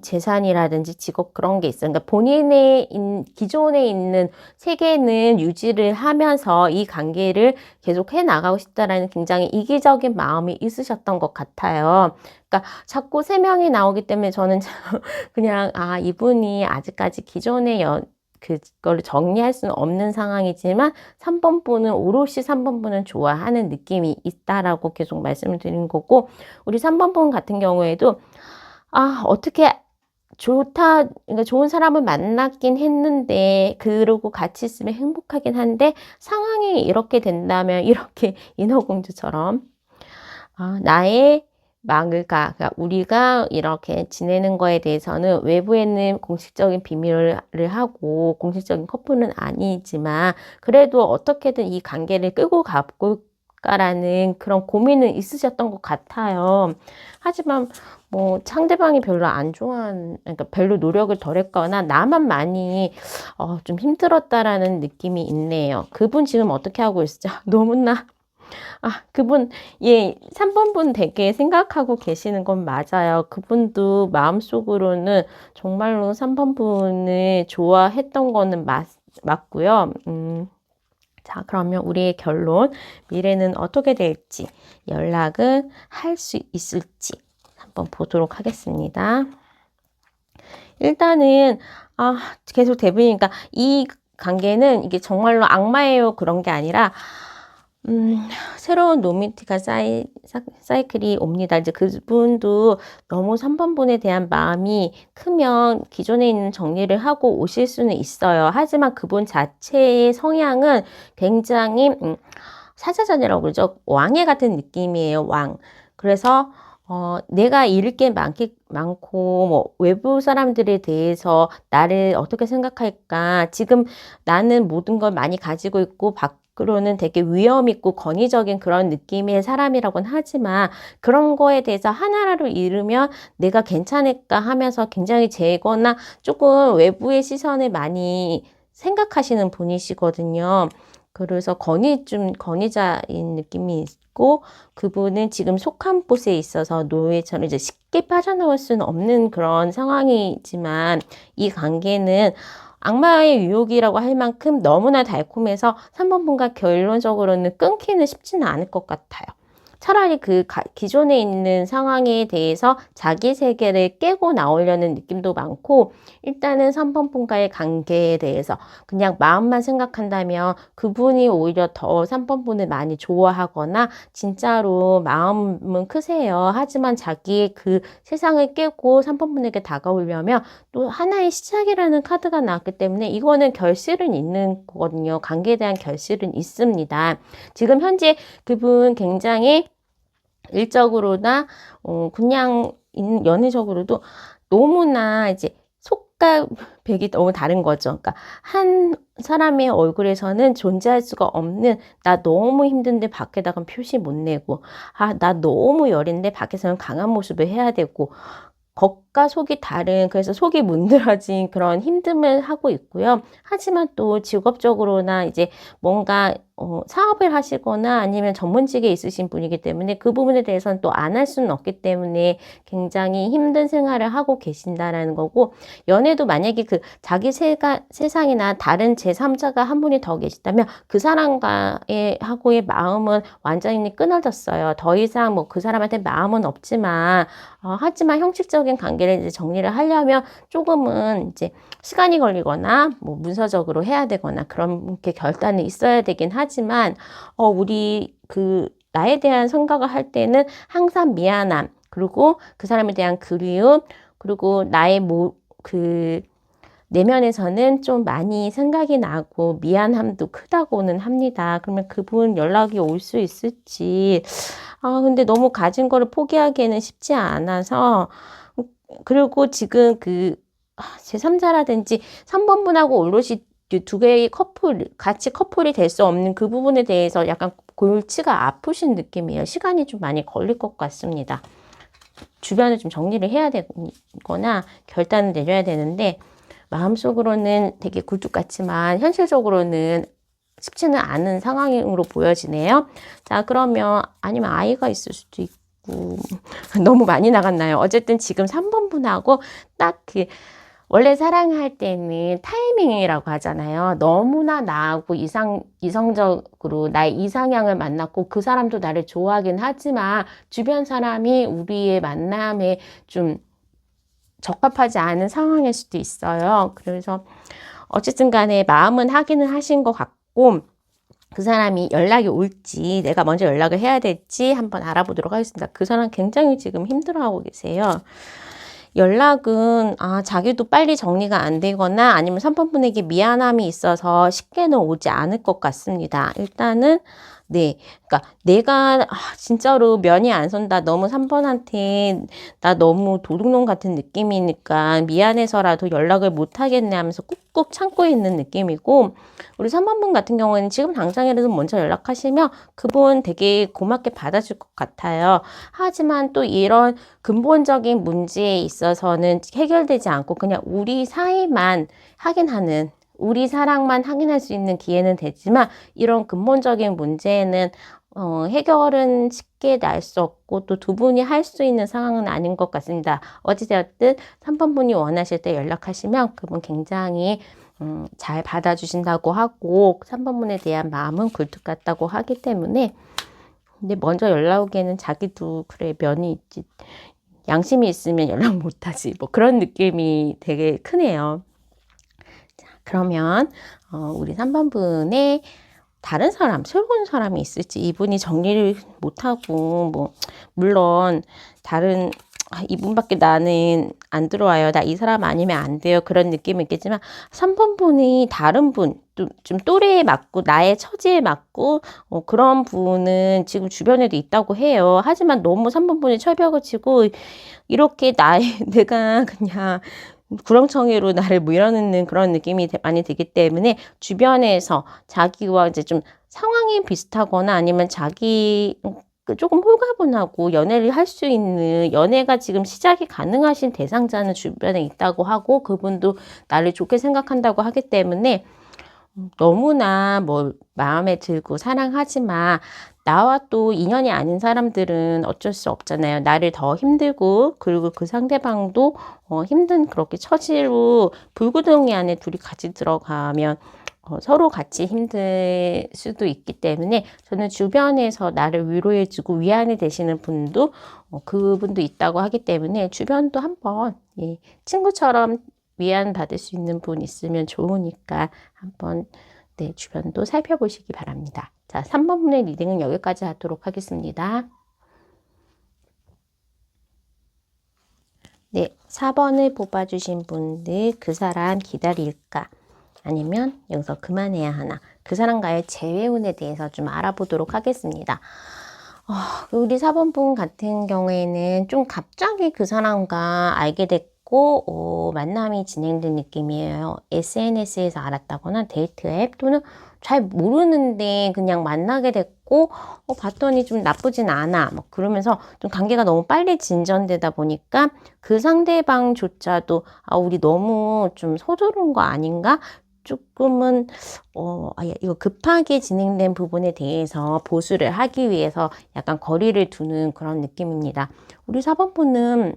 재산이라든지 직업 그런 게 있어요. 그러니까 본인의 기존에 있는 세계는 유지를 하면서 이 관계를 계속 해 나가고 싶다라는 굉장히 이기적인 마음이 있으셨던 것 같아요. 그러니까 자꾸 세 명이 나오기 때문에 저는 그냥, 이분이 아직까지 기존의 그거를 정리할 수는 없는 상황이지만 3번 분은 오롯이 3번 분은 좋아하는 느낌이 있다라고 계속 말씀을 드린 거고, 우리 3번 분 같은 경우에도 어떻게 좋다, 그러니까 좋은 사람을 만났긴 했는데 그러고 같이 있으면 행복하긴 한데 상황이 이렇게 된다면 이렇게 인어공주처럼 나의 그러니까 우리가 이렇게 지내는 거에 대해서는 외부에는 공식적인 비밀을 하고 공식적인 커플은 아니지만 그래도 어떻게든 이 관계를 끌고 가볼까라는 그런 고민은 있으셨던 것 같아요. 하지만 뭐 상대방이 별로 안 그러니까 별로 노력을 덜 했거나 나만 많이 좀 힘들었다라는 느낌이 있네요. 그분 지금 어떻게 하고 있죠? 너무나 그분, 3번 분 되게 생각하고 계시는 건 맞아요. 그분도 마음속으로는 정말로 3번 분을 좋아했던 거는 맞고요. 자, 그러면 우리의 결론, 미래는 어떻게 될지, 연락은 할 수 있을지 한번 보도록 하겠습니다. 일단은, 계속 대부니까 이 관계는 이게 정말로 악마예요. 그런 게 아니라, 새로운 로맨틱한 사이클이 옵니다. 이제 그분도 너무 3번 분에 대한 마음이 크면 기존에 있는 정리를 하고 오실 수는 있어요. 하지만 그분 자체의 성향은 굉장히 사자전이라고 그러죠. 왕의 같은 느낌이에요. 왕. 그래서 내가 잃을 게 많고, 뭐, 외부 사람들에 대해서 나를 어떻게 생각할까. 지금 나는 모든 걸 많이 가지고 있고, 밖으로는 되게 위험 있고 권위적인 그런 느낌의 사람이라고는 하지만, 그런 거에 대해서 하나라도 잃으면 내가 괜찮을까 하면서 굉장히 제거나 조금 외부의 시선을 많이 생각하시는 분이시거든요. 그래서 권위자인 느낌이 있고, 그분은 지금 속한 곳에 있어서 노예처럼 이제 쉽게 빠져나올 수는 없는 그런 상황이지만, 이 관계는 악마의 유혹이라고 할 만큼 너무나 달콤해서 3번 분과 결론적으로는 끊기는 쉽지는 않을 것 같아요. 차라리 기존에 있는 상황에 대해서 자기 세계를 깨고 나오려는 느낌도 많고, 일단은 3번 분과의 관계에 대해서 그냥 마음만 생각한다면 그분이 오히려 더 3번 분을 많이 좋아하거나 진짜로 마음은 크세요. 하지만 자기의 그 세상을 깨고 3번 분에게 다가오려면 또 하나의 시작이라는 카드가 나왔기 때문에 이거는 결실은 있는 거거든요. 관계에 대한 결실은 있습니다. 지금 현재 그분 굉장히 일적으로나 그냥 연애적으로도 너무나 이제 속과 백이 너무 다른 거죠. 그러니까 한 사람의 얼굴에서는 존재할 수가 없는 나 너무 힘든데 밖에다가 표시 못 내고 나 너무 여린데 밖에서는 강한 모습을 해야 되고 겉과 속이 다른, 그래서 속이 문드러진 그런 힘듦을 하고 있고요. 하지만 또 직업적으로나 이제 뭔가 사업을 하시거나 아니면 전문직에 있으신 분이기 때문에 그 부분에 대해서는 또 안 할 수는 없기 때문에 굉장히 힘든 생활을 하고 계신다라는 거고, 연애도 만약에 그 자기 세상이나 다른 제3자가 한 분이 더 계시다면 그 사람과의 마음은 완전히 끊어졌어요. 더 이상 뭐 그 사람한테 마음은 없지만 하지만 형식적인 관계 관계를 이제 정리를 하려면 조금은 이제 시간이 걸리거나 뭐 문서적으로 해야 되거나 그렇게 결단이 있어야 되긴 하지만 우리 나에 대한 생각을 할 때는 항상 미안함, 그리고 그 사람에 대한 그리움, 그리고 나의 내면에서는 좀 많이 생각이 나고 미안함도 크다고는 합니다. 그러면 그분 연락이 올 수 있을지, 근데 너무 가진 거를 포기하기에는 쉽지 않아서, 그리고 지금 제3자라든지 3번 분하고 오롯이 두 개의 같이 커플이 될 수 없는 그 부분에 대해서 약간 골치가 아프신 느낌이에요. 시간이 좀 많이 걸릴 것 같습니다. 주변을 좀 정리를 해야 되거나 결단을 내려야 되는데, 마음속으로는 되게 굴뚝 같지만 현실적으로는 쉽지는 않은 상황으로 보여지네요. 자, 그러면 아니면 아이가 있을 수도 있고 너무 많이 나갔나요? 어쨌든 지금 3번 분하고 딱 원래 사랑할 때는 타이밍이라고 하잖아요. 너무나 나하고 이성적으로 나의 이상향을 만났고 그 사람도 나를 좋아하긴 하지만 주변 사람이 우리의 만남에 좀 적합하지 않은 상황일 수도 있어요. 그래서 어쨌든 간에 마음은 하기는 하신 것 같고, 그 사람이 연락이 올지 내가 먼저 연락을 해야 될지 한번 알아보도록 하겠습니다. 그 사람 굉장히 지금 힘들어하고 계세요. 연락은 자기도 빨리 정리가 안 되거나 아니면 3번 분에게 미안함이 있어서 쉽게는 오지 않을 것 같습니다. 일단은 그러니까 내가 진짜로 면이 안 선다. 너무 3번한테 나 너무 도둑놈 같은 느낌이니까 미안해서라도 연락을 못 하겠네 하면서 꾹꾹 참고 있는 느낌이고, 우리 3번 분 같은 경우에는 지금 당장이라도 먼저 연락하시면 그분 되게 고맙게 받아줄 것 같아요. 하지만 또 이런 근본적인 문제에 있어서는 해결되지 않고 그냥 우리 사이만 확인하는, 우리 사랑만 확인할 수 있는 기회는 되지만 이런 근본적인 문제는 해결은 쉽게 날 수 없고 또 두 분이 할 수 있는 상황은 아닌 것 같습니다. 어찌되었든 3번 분이 원하실 때 연락하시면 그분 굉장히 잘 받아주신다고 하고 3번 분에 대한 마음은 굴뚝 같다고 하기 때문에, 근데 먼저 연락 오기에는 자기도 그래 면이 있지, 양심이 있으면 연락 못하지, 뭐 그런 느낌이 되게 크네요. 그러면 우리 3번 분의 다른 사람, 새로운 사람이 있을지, 이분이 정리를 못하고 뭐 물론 다른 이분밖에 나는 안 들어와요, 나 이 사람 아니면 안 돼요, 그런 느낌이 있겠지만 3번 분이 다른 분, 좀 또래에 맞고 나의 처지에 맞고 그런 분은 지금 주변에도 있다고 해요. 하지만 너무 3번 분이 철벽을 치고 이렇게 내가 그냥 구렁텅이로 나를 밀어넣는 그런 느낌이 많이 들기 때문에 주변에서 자기와 이제 좀 상황이 비슷하거나 아니면 자기 조금 홀가분하고 연애를 할 수 있는, 연애가 지금 시작이 가능하신 대상자는 주변에 있다고 하고 그분도 나를 좋게 생각한다고 하기 때문에 너무나 뭐 마음에 들고 사랑하지만 나와 또 인연이 아닌 사람들은 어쩔 수 없잖아요. 나를 더 힘들고 그리고 그 상대방도 힘든 그렇게 처지로 불구덩이 안에 둘이 같이 들어가면 서로 같이 힘들 수도 있기 때문에 저는 주변에서 나를 위로해주고 위안이 되시는 분도 그분도 있다고 하기 때문에 주변도 한번 친구처럼 위안 받을 수 있는 분 있으면 좋으니까 한번 주변도 살펴보시기 바랍니다. 자, 3번 분의 리딩은 여기까지 하도록 하겠습니다. 4번을 뽑아주신 분들, 그 사람 기다릴까? 아니면 여기서 그만해야 하나? 그 사람과의 재회운에 대해서 좀 알아보도록 하겠습니다. 우리 4번 분 같은 경우에는 좀 갑자기 그 사람과 알게 됐고 만남이 진행된 느낌이에요. SNS에서 알았다거나 데이트 앱 또는 잘 모르는데 그냥 만나게 됐고 봤더니 좀 나쁘진 않아 뭐 그러면서 좀 관계가 너무 빨리 진전되다 보니까 그 상대방조차도 우리 너무 좀 서두른 거 아닌가? 조금은 이거 급하게 진행된 부분에 대해서 보수를 하기 위해서 약간 거리를 두는 그런 느낌입니다. 우리 4번 분은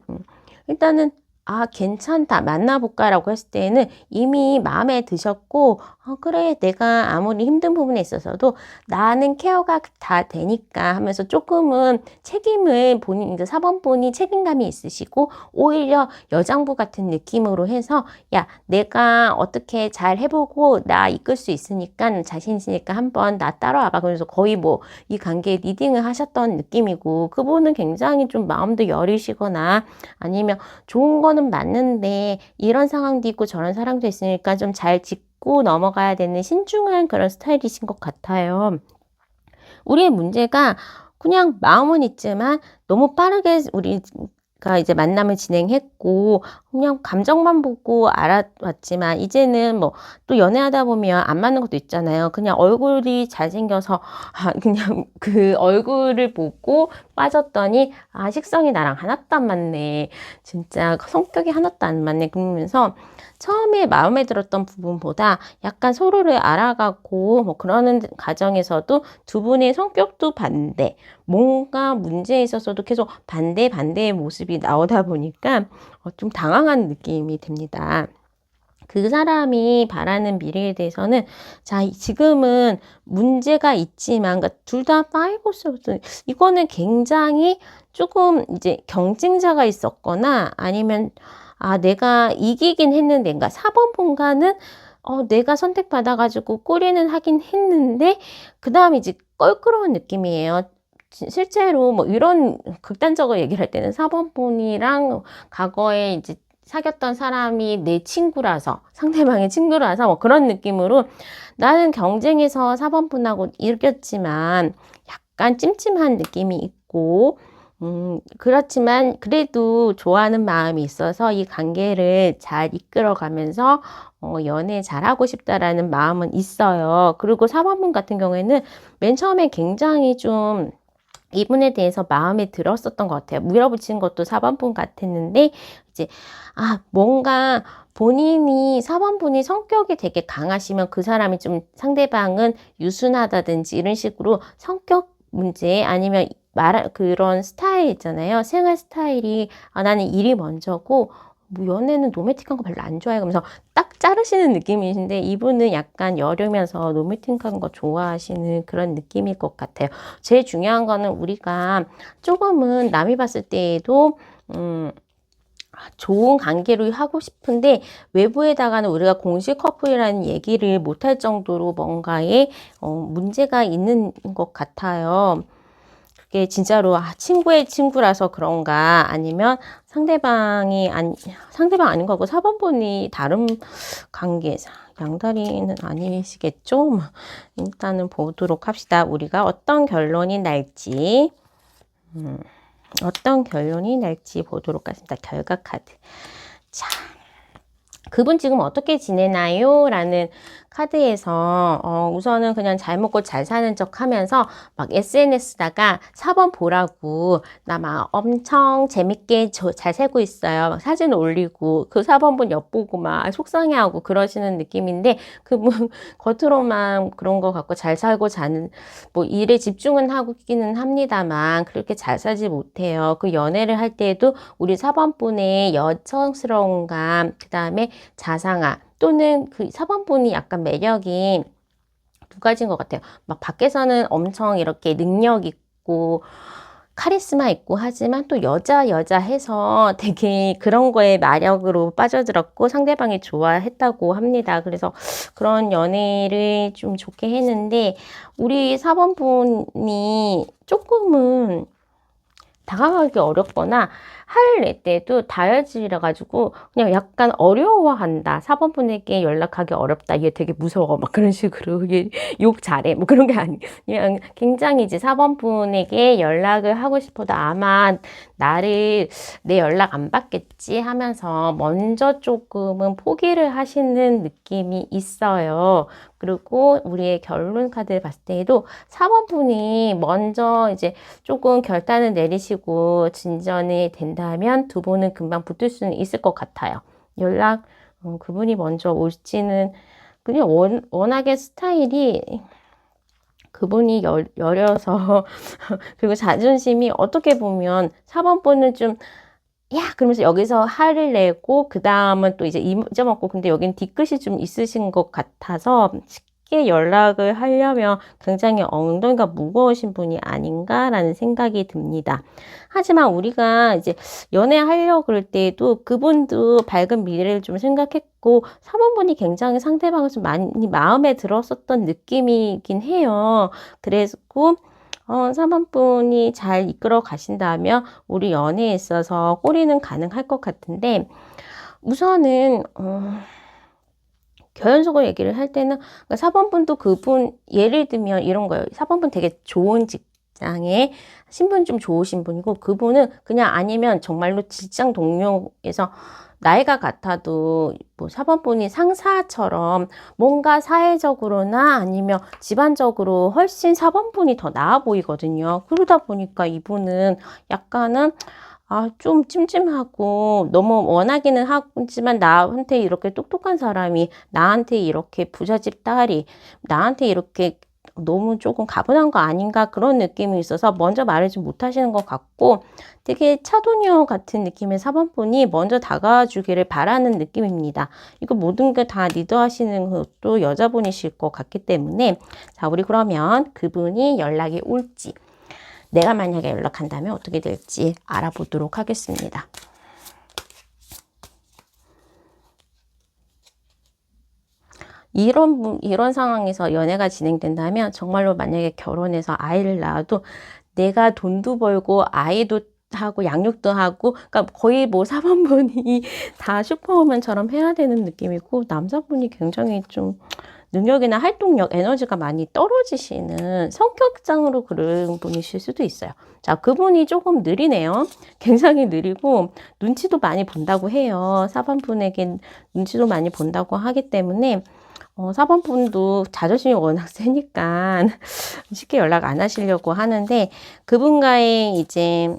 일단은 아, 괜찮다. 만나볼까라고 했을 때는 이미 마음에 드셨고, 그래. 내가 아무리 힘든 부분에 있어서도 나는 케어가 다 되니까 하면서 조금은 책임을 본인, 이제 사번분이 책임감이 있으시고, 오히려 여장부 같은 느낌으로 해서, 야, 내가 어떻게 잘 해보고 나 이끌 수 있으니까, 자신 있으니까 한번 나 따라와봐. 그래서 거의 뭐 이 관계에 리딩을 하셨던 느낌이고, 그분은 굉장히 좀 마음도 여리시거나 아니면 좋은 거는 맞는데 이런 상황도 있고 저런 사람도 있으니까 좀 잘 짚고 넘어가야 되는 신중한 그런 스타일이신 것 같아요. 우리의 문제가 그냥 마음은 있지만 너무 빠르게 우리가 이제 만남을 진행했고 그냥 감정만 보고 알아왔지만 이제는 뭐 또 연애하다 보면 안 맞는 것도 있잖아요. 그냥 얼굴이 잘생겨서 그냥 그 얼굴을 보고 빠졌더니 식성이 나랑 하나도 안 맞네. 진짜 성격이 하나도 안 맞네. 그러면서 처음에 마음에 들었던 부분보다 약간 서로를 알아가고 뭐 그러는 과정에서도 두 분의 성격도 반대, 뭔가 문제에 있어서도 계속 반대의 모습이 나오다 보니까 좀 당황한 느낌이 듭니다. 그 사람이 바라는 미래에 대해서는 자 지금은 문제가 있지만 그러니까 둘 다 5, 이거는 굉장히 조금 이제 경쟁자가 있었거나 아니면 내가 이기긴 했는데 그러니까 4번 본가는 내가 선택받아가지고 꼬리는 하긴 했는데 그 다음에 이제 껄끄러운 느낌이에요. 실제로 뭐 이런 극단적으로 얘기를 할 때는 4번 본이랑 과거에 이제 사귀었던 사람이 내 친구라서 상대방의 친구라서 뭐 그런 느낌으로 나는 경쟁에서 4번 분하고 이겼지만 약간 찜찜한 느낌이 있고 그렇지만 그래도 좋아하는 마음이 있어서 이 관계를 잘 이끌어가면서 연애 잘하고 싶다라는 마음은 있어요. 그리고 4번분 같은 경우에는 맨 처음에 굉장히 좀 이분에 대해서 마음에 들었었던 것 같아요. 밀어붙인 것도 4번분 같았는데 이제 뭔가 본인이 4번분이 성격이 되게 강하시면 그 사람이 좀 상대방은 유순하다든지 이런 식으로 성격 문제 아니면 그런 스타일 있잖아요. 생활 스타일이 나는 일이 먼저고 뭐 연애는 로맨틱한 거 별로 안 좋아해. 그러면서 딱 자르시는 느낌이신데 이분은 약간 여려면서 로맨틱한 거 좋아하시는 그런 느낌일 것 같아요. 제일 중요한 거는 우리가 조금은 남이 봤을 때에도 좋은 관계로 하고 싶은데 외부에다가는 우리가 공식 커플이라는 얘기를 못할 정도로 뭔가에 문제가 있는 것 같아요. 그게 진짜로 친구의 친구라서 그런가 아니면 상대방 아닌 거고 4번분이 다른 관계 양다리는 아니시겠죠? 일단은 보도록 합시다. 우리가 어떤 결론이 날지 보도록 하겠습니다. 결과 카드. 자, 그분 지금 어떻게 지내나요? 라는 카드에서 우선은 그냥 잘 먹고 잘 사는 척 하면서 막 SNS다가 4번 보라고 나 막 엄청 재밌게 잘 살고 있어요. 막 사진 올리고 그 4번분 엿보고 막 속상해하고 그러시는 느낌인데 그분 겉으로만 그런 거 갖고 잘 살고 뭐 일에 집중은 하고 있기는 합니다만 그렇게 잘 살지 못해요. 그 연애를 할 때에도 우리 4번분의 여성스러운 감, 그 다음에 자상함 또는 그 4번분이 약간 매력이 두 가지인 것 같아요. 막 밖에서는 엄청 이렇게 능력 있고 카리스마 있고 하지만 또 여자 해서 되게 그런 거에 마력으로 빠져들었고 상대방이 좋아했다고 합니다. 그래서 그런 연애를 좀 좋게 했는데 우리 4번분이 조금은 다가가기 어렵거나 할 때도 다혈질이라 가지고 그냥 약간 어려워한다. 4번분에게 연락하기 어렵다. 얘 되게 무서워. 막 그런 식으로 욕 잘해. 뭐 그런 게 아니에요. 그냥 굉장히 이제 4번분에게 연락을 하고 싶어도 아마 내 연락 안 받겠지 하면서 먼저 조금은 포기를 하시는 느낌이 있어요. 그리고 우리의 결론 카드를 봤을 때에도 4번분이 먼저 이제 조금 결단을 내리시고 진전이 된다면 두 분은 금방 붙을 수는 있을 것 같아요. 그분이 먼저 올지는 그냥 워낙에 스타일이 그분이 여려서 그리고 자존심이 어떻게 보면 4번분은 좀 야! 그러면서 여기서 화를 내고, 그 다음은 또 이제 잊어먹고, 근데 여긴 뒤끝이 좀 있으신 것 같아서 쉽게 연락을 하려면 굉장히 엉덩이가 무거우신 분이 아닌가라는 생각이 듭니다. 하지만 우리가 이제 연애하려고 그럴 때에도 그분도 밝은 미래를 좀 생각했고, 사모분이 굉장히 상대방을 좀 많이 마음에 들었었던 느낌이긴 해요. 그래서 사모분이 잘 이끌어 가신다면 우리 연애에 있어서 꼬리는 가능할 것 같은데, 우선은 결혼적으로 얘기를 할 때는, 그러니까 사모분도 그분 예를 들면 이런 거예요. 사모분 되게 좋은 직장에 신분 좀 좋으신 분이고, 그분은 그냥 아니면 정말로 직장 동료에서 나이가 같아도 뭐 사모분이 상사처럼 뭔가 사회적으로나 아니면 집안적으로 훨씬 사모분이 더 나아 보이거든요. 그러다 보니까 이분은 약간은 좀 찜찜하고 너무 원하기는 하지만 나한테 이렇게 똑똑한 사람이 나한테 이렇게 부잣집 딸이 나한테 이렇게 너무 조금 가분한 거 아닌가 그런 느낌이 있어서 먼저 말하지 못하시는 것 같고, 되게 차도녀 같은 느낌의 사모분이 먼저 다가와 주기를 바라는 느낌입니다. 이거 모든 게 다 리드하시는 것도 여자분이실 것 같기 때문에, 자, 우리 그러면 그분이 연락이 올지, 내가 만약에 연락한다면 어떻게 될지 알아보도록 하겠습니다. 이런 상황에서 연애가 진행된다면 정말로 만약에 결혼해서 아이를 낳아도 내가 돈도 벌고 아이도 하고 양육도 하고, 그러니까 거의 뭐 사모분이 다 슈퍼우먼처럼 해야 되는 느낌이고, 남자분이 굉장히 좀 능력이나 활동력, 에너지가 많이 떨어지시는 성격상으로 그런 분이실 수도 있어요. 자, 그분이 조금 느리네요. 굉장히 느리고 눈치도 많이 본다고 해요. 사모분에게 눈치도 많이 본다고 하기 때문에 4번분도 자존심이 워낙 세니까 쉽게 연락 안 하시려고 하는데, 그분과의 이제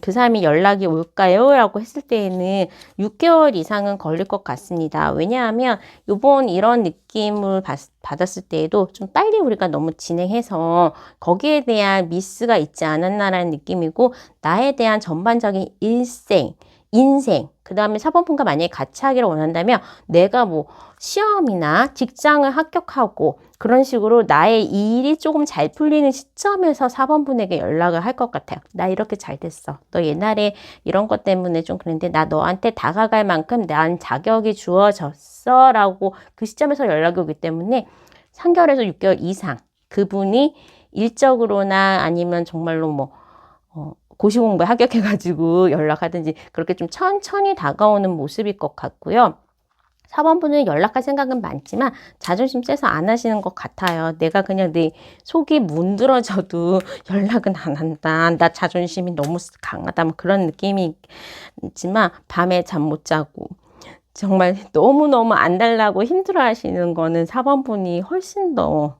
그 사람이 연락이 올까요? 라고 했을 때에는 6개월 이상은 걸릴 것 같습니다. 왜냐하면 요번 이런 느낌을 받았을 때에도 좀 빨리 우리가 너무 진행해서 거기에 대한 미스가 있지 않았나라는 느낌이고, 나에 대한 전반적인 인생, 그 다음에 사모분과 만약에 같이 하기를 원한다면 내가 뭐 시험이나 직장을 합격하고 그런 식으로 나의 일이 조금 잘 풀리는 시점에서 사모분에게 연락을 할 것 같아요. 나 이렇게 잘 됐어. 너 옛날에 이런 것 때문에 좀 그랬는데 나 너한테 다가갈 만큼 난 자격이 주어졌어 라고 그 시점에서 연락이 오기 때문에 3개월에서 6개월 이상 그분이 일적으로나 아니면 정말로 뭐 고시공부에 합격해가지고 연락하든지 그렇게 좀 천천히 다가오는 모습일 것 같고요. 4번분은 연락할 생각은 많지만 자존심 세서 안 하시는 것 같아요. 내가 그냥 내 속이 문드러져도 연락은 안 한다. 나 자존심이 너무 강하다. 뭐 그런 느낌이 있지만 밤에 잠 못 자고 정말 너무너무 안 달라고 힘들어 하시는 거는 4번분이 훨씬 더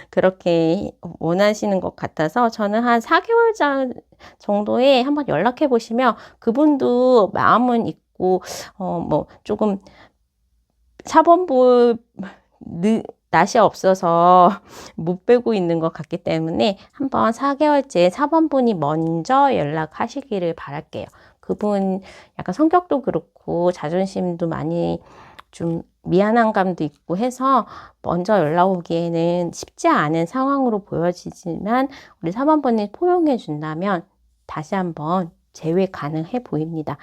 그렇게 원하시는 것 같아서 저는 한 4개월 정도에 한번 연락해 보시면 그분도 마음은 있고 뭐 조금 사본부 낯이 없어서 못 빼고 있는 것 같기 때문에 한번 4개월째 사본분이 먼저 연락하시기를 바랄게요. 그분 약간 성격도 그렇고 자존심도 많이 좀 미안한 감도 있고 해서 먼저 연락 오기에는 쉽지 않은 상황으로 보여지지만 우리 3번분이 포용해 준다면 다시 한번 재회 가능해 보입니다.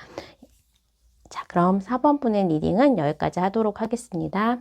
자, 그럼 4번분의 리딩은 여기까지 하도록 하겠습니다.